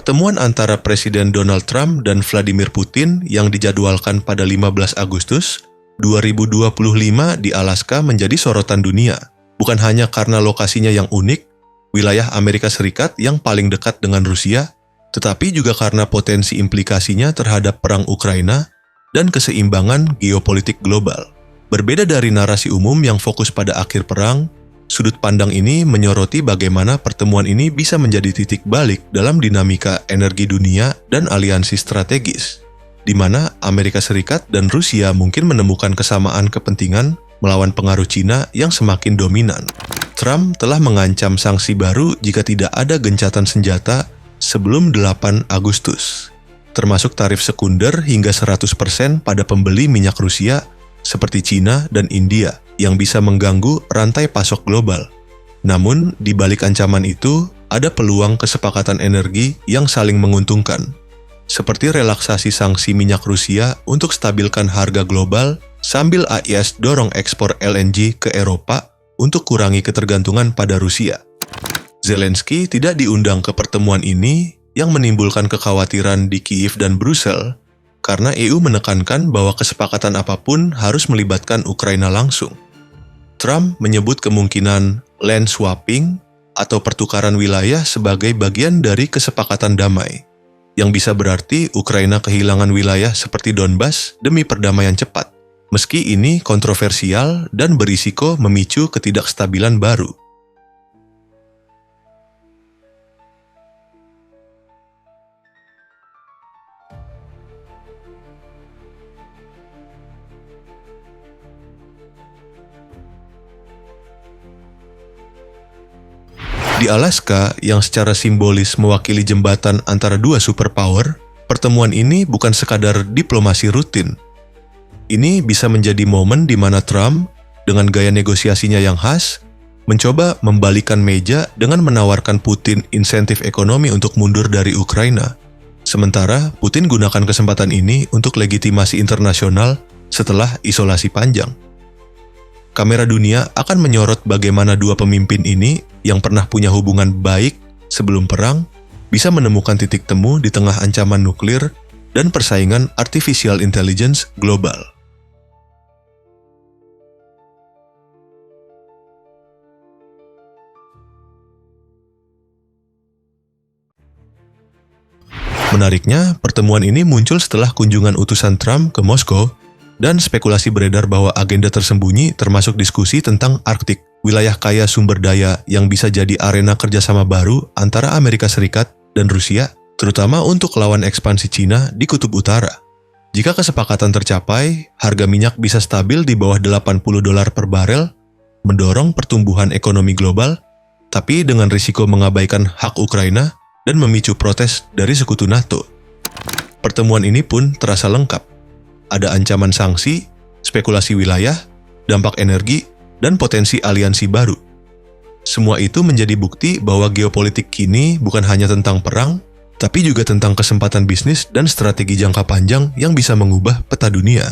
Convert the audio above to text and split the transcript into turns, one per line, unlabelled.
Pertemuan antara Presiden Donald Trump dan Vladimir Putin yang dijadwalkan pada 15 Agustus 2025 di Alaska menjadi sorotan dunia, bukan hanya karena lokasinya yang unik, wilayah Amerika Serikat yang paling dekat dengan Rusia, tetapi juga karena potensi implikasinya terhadap perang Ukraina dan keseimbangan geopolitik global. Berbeda dari narasi umum yang fokus pada akhir perang, sudut pandang ini menyoroti bagaimana pertemuan ini bisa menjadi titik balik dalam dinamika energi dunia dan aliansi strategis, di mana Amerika Serikat dan Rusia mungkin menemukan kesamaan kepentingan melawan pengaruh Cina yang semakin dominan. Trump telah mengancam sanksi baru jika tidak ada gencatan senjata sebelum 8 Agustus, termasuk tarif sekunder hingga 100% pada pembeli minyak Rusia seperti Cina dan India yang bisa mengganggu rantai pasok global. Namun, di balik ancaman itu, ada peluang kesepakatan energi yang saling menguntungkan, seperti relaksasi sanksi minyak Rusia untuk stabilkan harga global sambil AS dorong ekspor LNG ke Eropa untuk kurangi ketergantungan pada Rusia. Zelensky tidak diundang ke pertemuan ini yang menimbulkan kekhawatiran di Kiev dan Brussel karena EU menekankan bahwa kesepakatan apapun harus melibatkan Ukraina langsung. Trump menyebut kemungkinan land swapping atau pertukaran wilayah sebagai bagian dari kesepakatan damai, yang bisa berarti Ukraina kehilangan wilayah seperti Donbas demi perdamaian cepat. Meski ini kontroversial dan berisiko memicu ketidakstabilan baru. Di Alaska, yang secara simbolis mewakili jembatan antara dua superpower, pertemuan ini bukan sekadar diplomasi rutin. Ini bisa menjadi momen di mana Trump, dengan gaya negosiasinya yang khas, mencoba membalikan meja dengan menawarkan Putin insentif ekonomi untuk mundur dari Ukraina. Sementara Putin gunakan kesempatan ini untuk legitimasi internasional setelah isolasi panjang. Kamera dunia akan menyorot bagaimana dua pemimpin ini yang pernah punya hubungan baik sebelum perang bisa menemukan titik temu di tengah ancaman nuklir dan persaingan artificial intelligence global. Menariknya, pertemuan ini muncul setelah kunjungan utusan Trump ke Moskow dan spekulasi beredar bahwa agenda tersembunyi termasuk diskusi tentang Arktik, wilayah kaya sumber daya yang bisa jadi arena kerjasama baru antara Amerika Serikat dan Rusia, terutama untuk lawan ekspansi Cina di Kutub Utara. Jika kesepakatan tercapai, harga minyak bisa stabil di bawah $80 per barel, mendorong pertumbuhan ekonomi global, tapi dengan risiko mengabaikan hak Ukraina dan memicu protes dari sekutu NATO. Pertemuan ini pun terasa lengkap. Ada ancaman sanksi, spekulasi wilayah, dampak energi, dan potensi aliansi baru. Semua itu menjadi bukti bahwa geopolitik kini bukan hanya tentang perang, tapi juga tentang kesempatan bisnis dan strategi jangka panjang yang bisa mengubah peta dunia.